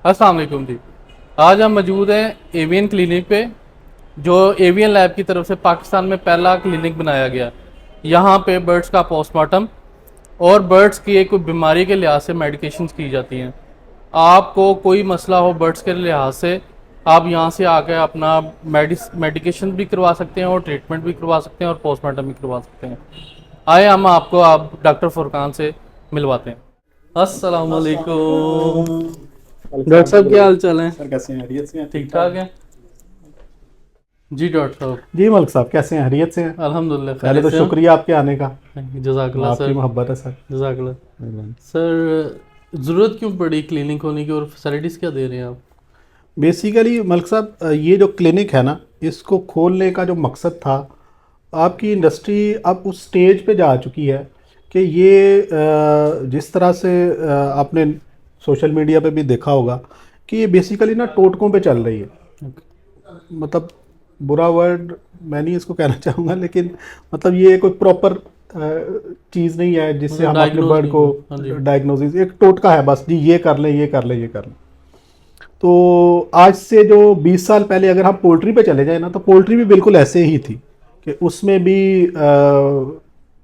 अस्सलाम वालेकुम जी। आज हम मौजूद हैं एवियन क्लिनिक पे, जो एवियन लैब की तरफ से पाकिस्तान में पहला क्लिनिक बनाया गया। यहाँ पे बर्ड्स का पोस्टमार्टम और बर्ड्स की एक कोई बीमारी के लिहाज से मेडिकेशंस की जाती हैं। आपको कोई मसला हो बर्ड्स के लिहाज से, आप यहाँ से आकर अपना मेडिकेशन भी करवा सकते हैं और ट्रीटमेंट भी करवा सकते हैं और पोस्टमार्टम भी करवा सकते हैं। आए हम आपको आप डॉक्टर फुरकान से मिलवाते हैं। अस्सलाम वालेकुम। डॉक्टर साहब क्या हाल चाल है? सर कैसे हैं? हरियत से हैं? ठीक ठाक है जी डॉक्टर साहब। जी मलिक साहब कैसे हैं? हरियत से हैं? अल्हम्दुलिल्लाह पहले तो खैरियत से हैं। शुक्रिया आपके आने का, जज़ाकल्लाह आपकी सर। मोहब्बत है सर। जज़ाकल्लाह सर। ज़रूरत क्यों पड़ी क्लिनिक होने की और फैसिलिटीज़ क्या दे रहे हैं आप? बेसिकली मलिक साहब ये जो क्लिनिक है ना, इसको खोलने का जो मकसद था, आपकी इंडस्ट्री अब उस स्टेज पे जा चुकी है कि ये जिस तरह से आपने सोशल मीडिया पे भी देखा होगा कि ये बेसिकली ना टोटकों पे चल रही है। मतलब बुरा वर्ड मैं नहीं इसको कहना चाहूँगा, लेकिन मतलब ये कोई प्रॉपर चीज़ नहीं है जिससे हम अपने बर्ड को डायग्नोसिस, एक टोटका है बस जी, ये कर लें ये कर लें ये कर लें। तो आज से जो 20 साल पहले अगर हम पोल्ट्री पे चले जाएं ना, तो पोल्ट्री भी बिल्कुल ऐसे ही थी कि उसमें भी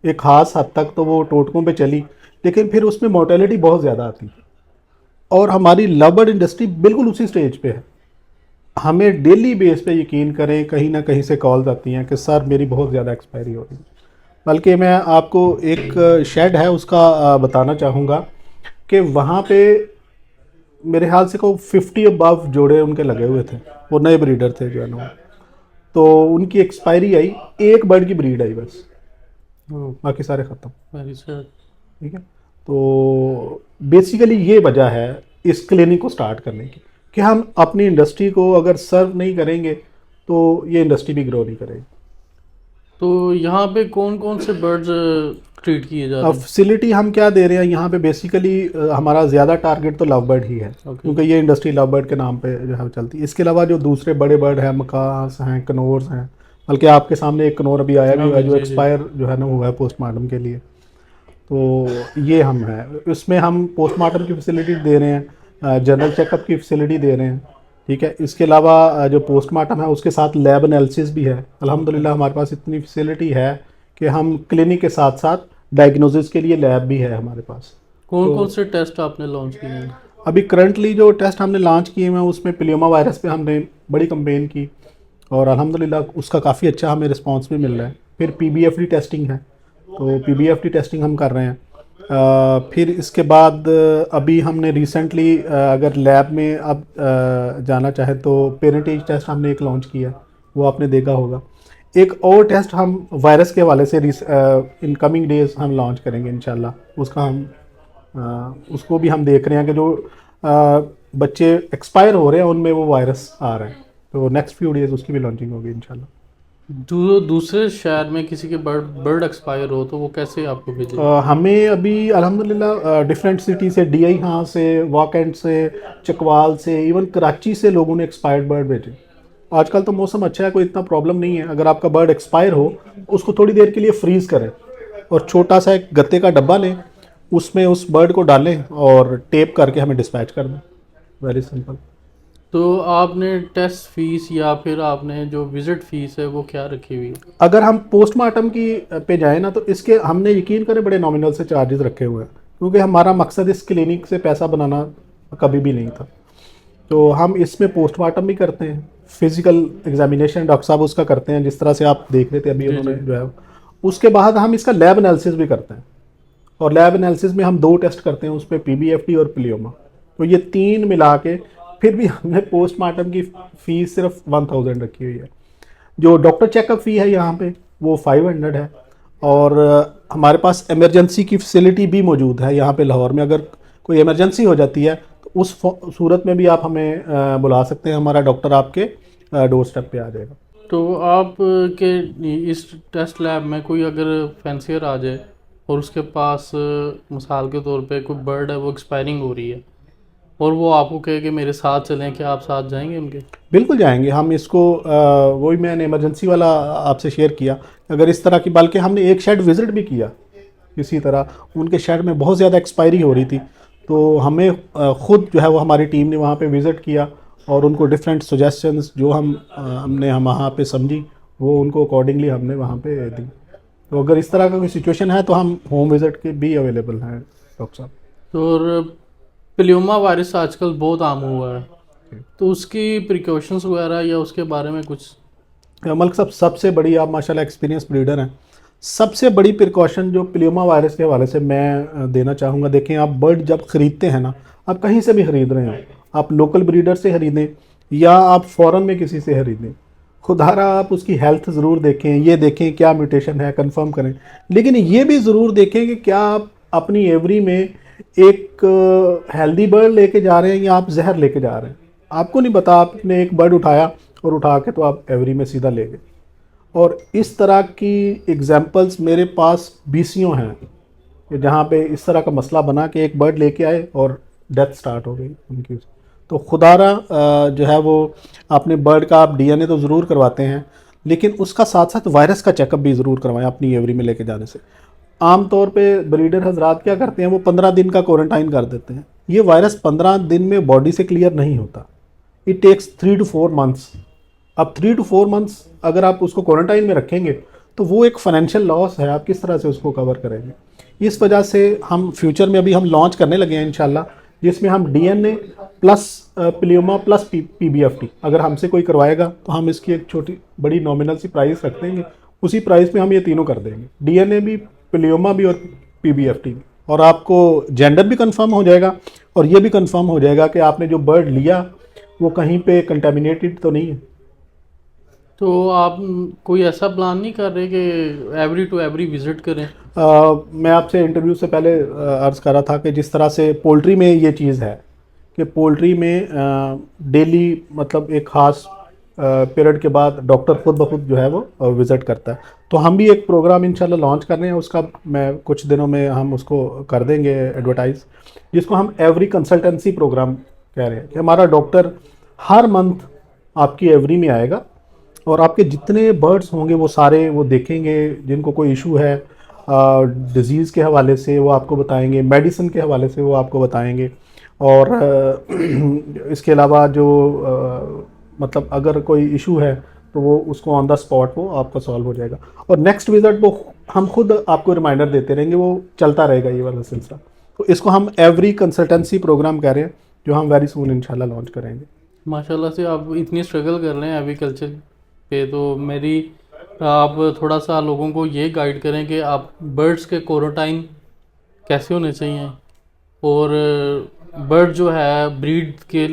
एक ख़ास हद तक तो वो टोटकों पे चली, लेकिन फिर उसमें मोर्टेलिटी बहुत ज़्यादा आती थी। और हमारी लव बर्ड इंडस्ट्री बिल्कुल उसी स्टेज पे है। हमें डेली बेस पे यकीन करें कहीं ना कहीं से कॉल्स आती हैं कि सर मेरी बहुत ज़्यादा एक्सपायरी हो रही है। बल्कि मैं आपको एक शेड है उसका बताना चाहूँगा कि वहाँ पे मेरे ख्याल से को 50 अबव जोड़े उनके लगे हुए थे, वो नए ब्रीडर थे जो है ना। तो उनकी एक्सपायरी आई, एक बर्ड की ब्रीड आई बस, बाकी सारे ख़त्म। ठीक है, तो बेसिकली ये वजह है इस क्लिनिक को स्टार्ट करने की कि हम अपनी इंडस्ट्री को अगर सर्व नहीं करेंगे तो ये इंडस्ट्री भी ग्रो नहीं करेगी। तो यहाँ पे कौन कौन से बर्ड्स ट्रीट किए जा रहे अब हैं? फैसिलिटी हम क्या दे रहे हैं यहाँ पे, बेसिकली हमारा ज़्यादा टारगेट तो लव बर्ड ही है, क्योंकि ये इंडस्ट्री लव बर्ड के नाम पे जो है चलती है। इसके अलावा जो दूसरे बड़े बर्ड हैं, मकास हैं, कनोर्स हैं, बल्कि आपके सामने एक कनोर अभी आया भी हुआ है जो एक्सपायर जो है ना हुआ है पोस्टमार्टम के लिए। तो ये हम हैं, इसमें हम पोस्टमार्टम की फैसिलिटी दे रहे हैं, जनरल चेकअप की फैसिलिटी दे रहे हैं। ठीक है, इसके अलावा जो पोस्टमार्टम है उसके साथ लैब एनालिसिस भी है। अल्हम्दुलिल्लाह हमारे पास इतनी फैसिलिटी है कि हम क्लिनिक के साथ साथ डायग्नोसिस के लिए लैब भी है हमारे पास। कौन कौन से टेस्ट आपने लॉन्च किए हैं? अभी करंटली जो टेस्ट हमने लॉन्च किए हैं उसमें प्लियोमा वायरस पे हमने बड़ी कंपेन की और अल्हम्दुलिल्लाह उसका काफ़ी अच्छा हमें रिस्पांस भी मिल रहा है। फिर पीबीएफडी टेस्टिंग है, तो पीबीएफडी टेस्टिंग हम कर रहे हैं। फिर इसके बाद अभी हमने रिसेंटली अगर लैब में अब जाना चाहे तो पेरेंटेज टेस्ट हमने एक लॉन्च किया, वो आपने देखा होगा। एक और टेस्ट हम वायरस के हवाले से इन कमिंग डेज हम लॉन्च करेंगे इंशाल्लाह। उसका हम उसको भी हम देख रहे हैं कि जो बच्चे एक्सपायर हो रहे हैं उनमें वो वायरस आ रहा है, तो नेक्स्ट फ्यू डेज उसकी भी लॉन्चिंग होगी इंशाल्लाह। दूसरे शहर में किसी के बर्ड एक्सपायर हो तो वो कैसे आपको भेजे? हमें अभी अल्हम्दुलिल्लाह डिफरेंट सिटी से, डीआई हाँ से, वाकैंड से, चकवाल से, इवन कराची से लोगों ने एक्सपायर्ड बर्ड भेजे। आजकल तो मौसम अच्छा है, कोई इतना प्रॉब्लम नहीं है। अगर आपका बर्ड एक्सपायर हो उसको थोड़ी देर के लिए फ्रीज करें और छोटा सा एक गत्ते का डब्बा लें, उसमें उस बर्ड को डालें और टेप करके हमें डिस्पैच कर दें। Very simple. तो आपने टेस्ट फीस या फिर आपने जो विजिट फीस है वो क्या रखी हुई है? अगर हम पोस्टमार्टम की पे जाएँ ना, तो इसके हमने यकीन करें बड़े नॉमिनल से चार्जेस रखे हुए हैं, क्योंकि हमारा मकसद इस क्लिनिक से पैसा बनाना कभी भी नहीं था। तो हम इसमें पोस्टमार्टम भी करते हैं, फिजिकल एग्जामिनेशन डॉक्टर साहब उसका करते हैं, जिस तरह से आप देख रहे थे अभी उन्होंने जो है। उसके बाद हम इसका लैब एनालिसिस भी करते हैं, और लैब एनालिसिस में हम 2 टेस्ट करते हैं, उसमें पीबीएफडी और प्लियोमा। तो ये 3 मिला के फिर भी हमने पोस्टमार्टम की फ़ीस सिर्फ 1000 रखी हुई है। जो डॉक्टर चेकअप फ़ी है यहाँ पे वो 500 है। और हमारे पास इमरजेंसी की फैसिलिटी भी मौजूद है यहाँ पे लाहौर में। अगर कोई इमरजेंसी हो जाती है तो उस सूरत में भी आप हमें बुला सकते हैं, हमारा डॉक्टर आपके डोर स्टेप पे आ जाएगा। तो आप के इस टेस्ट लैब में कोई अगर फैंसियर आ जाए और उसके पास मिसाल के तौर पे कोई बर्ड है वो एक्सपायरिंग हो रही है और वो आपको कहे कि मेरे साथ चलें, क्या आप साथ जाएंगे उनके? बिल्कुल जाएंगे हम। इसको वही मैंने इमरजेंसी वाला आपसे शेयर किया, अगर इस तरह की, बल्कि हमने एक शेड विज़िट भी किया इसी तरह, उनके शेड में बहुत ज़्यादा एक्सपायरी हो रही थी। तो हमें ख़ुद जो है वो हमारी टीम ने वहाँ पे विज़िट किया और उनको डिफरेंट सजेशंस जो हमने वहाँ पे समझी वो उनको अकॉर्डिंगली हमने वहाँ पे दी। तो अगर इस तरह का कोई सिचुएशन है तो हम होम विज़िट के भी अवेलेबल हैं डॉक्टर साहब। तो और प्लियोमा वायरस आजकल बहुत आम हुआ है, तो उसकी प्रिकॉशंस वगैरह या उसके बारे में कुछ? मलिक साहब, सबसे बड़ी, आप माशाल्लाह एक्सपीरियंस ब्रीडर हैं, सबसे बड़ी प्रिकॉशन जो प्लियोमा वायरस के हवाले से मैं देना चाहूँगा, देखें आप बर्ड जब ख़रीदते हैं ना, आप कहीं से भी ख़रीद रहे हो, आप लोकल ब्रीडर से ख़रीदें या आप फ़ॉरेन में किसी से ख़रीदें, खुदारा आप उसकी हेल्थ ज़रूर देखें, ये देखें क्या म्यूटेशन है, कंफर्म करें। लेकिन ये भी ज़रूर देखें कि क्या आप अपनी एवरी में एक हेल्दी बर्ड लेके जा रहे हैं या आप जहर लेके जा रहे हैं। आपको नहीं पता, आपने एक बर्ड उठाया और उठा के तो आप एवरी में सीधा ले गए। और इस तरह की एग्जांपल्स मेरे पास बीसियों हैं कि जहाँ पे इस तरह का मसला बना कि एक बर्ड लेके आए और डेथ स्टार्ट हो गई उनकी। तो खुदारा जो है वो अपने बर्ड का आप डीएनए तो ज़रूर करवाते हैं, लेकिन उसका साथ साथ वायरस का चेकअप भी ज़रूर करवाएं अपनी एवरी में लेके जाने से। आम तौर पे ब्रीडर हजरात क्या करते हैं, वो 15 दिन का क्वारंटाइन कर देते हैं। ये वायरस 15 दिन में बॉडी से क्लियर नहीं होता, इट टेक्स 3 to 4 मंथ्स। अब 3 to 4 मंथ्स अगर आप उसको क्वारंटाइन में रखेंगे तो वो एक फाइनेंशियल लॉस है, आप किस तरह से उसको कवर करेंगे। इस वजह से हम फ्यूचर में अभी हम लॉन्च करने लगे हैं इंशाल्लाह, जिसमें हम डीएनए प्लस प्लियोमा प्लस पीबीएफटी अगर हमसे कोई करवाएगा तो हम इसकी एक छोटी बड़ी नॉमिनल सी प्राइस रख देंगे, उसी प्राइस में हम ये तीनों कर देंगे, डीएनए भी, प्लियोमा भी और पीबीएफटी भी। और आपको जेंडर भी कंफर्म हो जाएगा और ये भी कंफर्म हो जाएगा कि आपने जो बर्ड लिया वो कहीं पे कंटेमिनेटेड तो नहीं है। तो आप कोई ऐसा प्लान नहीं कर रहे कि एवरी टू एवरी विज़िट करें? मैं आपसे इंटरव्यू से पहले अर्ज़ कर रहा था कि जिस तरह से पोल्ट्री में ये चीज़ है कि पोल्ट्री में डेली मतलब एक ख़ास पीरियड के बाद डॉक्टर खुद ब खुद जो है वो विज़िट करता है। तो हम भी एक प्रोग्राम इंशाल्लाह लॉन्च कर रहे हैं, उसका मैं कुछ दिनों में हम उसको कर देंगे एडवर्टाइज़, जिसको हम एवरी कंसल्टेंसी प्रोग्राम कह रहे हैं कि हमारा डॉक्टर हर मंथ आपकी एवरी में आएगा और आपके जितने बर्ड्स होंगे वो सारे वो देखेंगे, जिनको कोई इशू है डिज़ीज़ के हवाले से वो आपको बताएंगे, मेडिसिन के हवाले से वो आपको बताएंगे। और इसके अलावा जो मतलब अगर कोई इशू है तो वो उसको ऑन द स्पॉट वो आपका सॉल्व हो जाएगा। और नेक्स्ट विज़िट वो हम खुद आपको रिमाइंडर देते रहेंगे, वो चलता रहेगा ये वाला सिलसिला। तो इसको हम एवरी कंसल्टेंसी प्रोग्राम कह रहे हैं, जो हम वेरी सून इंशाल्लाह लॉन्च करेंगे। माशाल्लाह से आप इतनी स्ट्रगल कर रहे हैं एग्रीकल्चर पे, तो मेरी आप थोड़ा सा लोगों को ये गाइड करें कि आप बर्ड्स के क्वारंटाइन कैसे होने चाहिए और बर्ड जो है ब्रीड के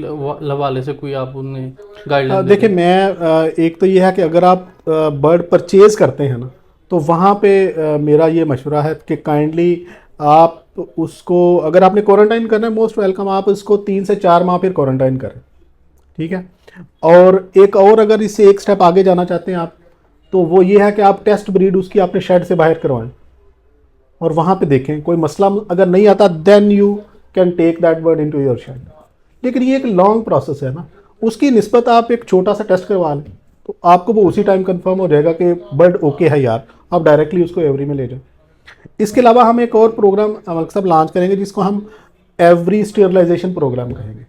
हवाले से कोई आप उन्हें गाइडलाइन देखिए, मैं एक तो ये है कि अगर आप बर्ड परचेज़ करते हैं ना, तो वहाँ पे मेरा ये मशवरा है कि काइंडली आप उसको, अगर आपने क्वारंटाइन करना है, मोस्ट वेलकम, आप इसको 3 से 4 माह फिर क्वारंटाइन करें, ठीक है। और एक और अगर इससे एक स्टेप आगे जाना चाहते हैं आप, तो वो ये है कि आप टेस्ट ब्रीड उसकी अपने शेड से बाहर करवाएं और वहाँ पे देखें, कोई मसला अगर नहीं आता then you can take that bird into your shade. लेकिन ये एक लॉन्ग प्रोसेस है ना, उसकी निस्बत आप एक छोटा सा टेस्ट करवा लें तो आपको वो उसी टाइम कंफर्म हो जाएगा कि बर्ड ओके है यार, आप डायरेक्टली उसको एवरी में ले जाएं। इसके अलावा हम एक और प्रोग्राम मलिक साहब लॉन्च करेंगे जिसको हम एवरी स्टेरलाइजेशन प्रोग्राम कहेंगे।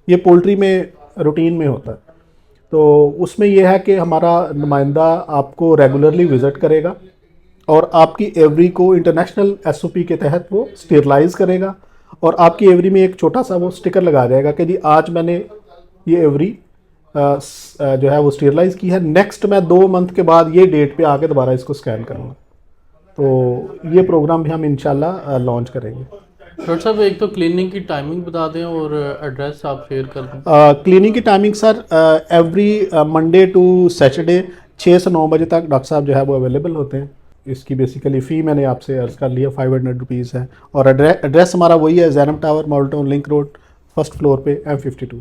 ये पोल्ट्री में रूटीन में होता है, तो उसमें यह है कि हमारा नुमाइंदा आपको रेगुलरली विज़िट करेगा और आपकी एवरी को इंटरनेशनल एसओपी के तहत वो स्टेरलाइज करेगा और आपकी एवरी में एक छोटा सा वो स्टिकर लगा जाएगा कि जी आज मैंने ये एवरी जो है वो स्टेरलाइज की है, नेक्स्ट मैं 2 मंथ के बाद ये डेट पे आके दोबारा इसको स्कैन करूँगा। तो ये प्रोग्राम भी हम इंशाल्लाह लॉन्च करेंगे। डॉक्टर साहब, एक तो क्लिनिक की टाइमिंग बता दें और एड्रेस आप शेयर कर दें। क्लिनिक की timing sir every Monday to Saturday 6 से 9 बजे तक डॉक्टर साहब जो है वो अवेलेबल होते हैं। इसकी बेसिकली फ़ी मैंने आपसे अर्ज़ कर लिया, 500 रुपीज़ है और एड्रेस हमारा वही है, Zainab tower, model town link road, first floor पे M52।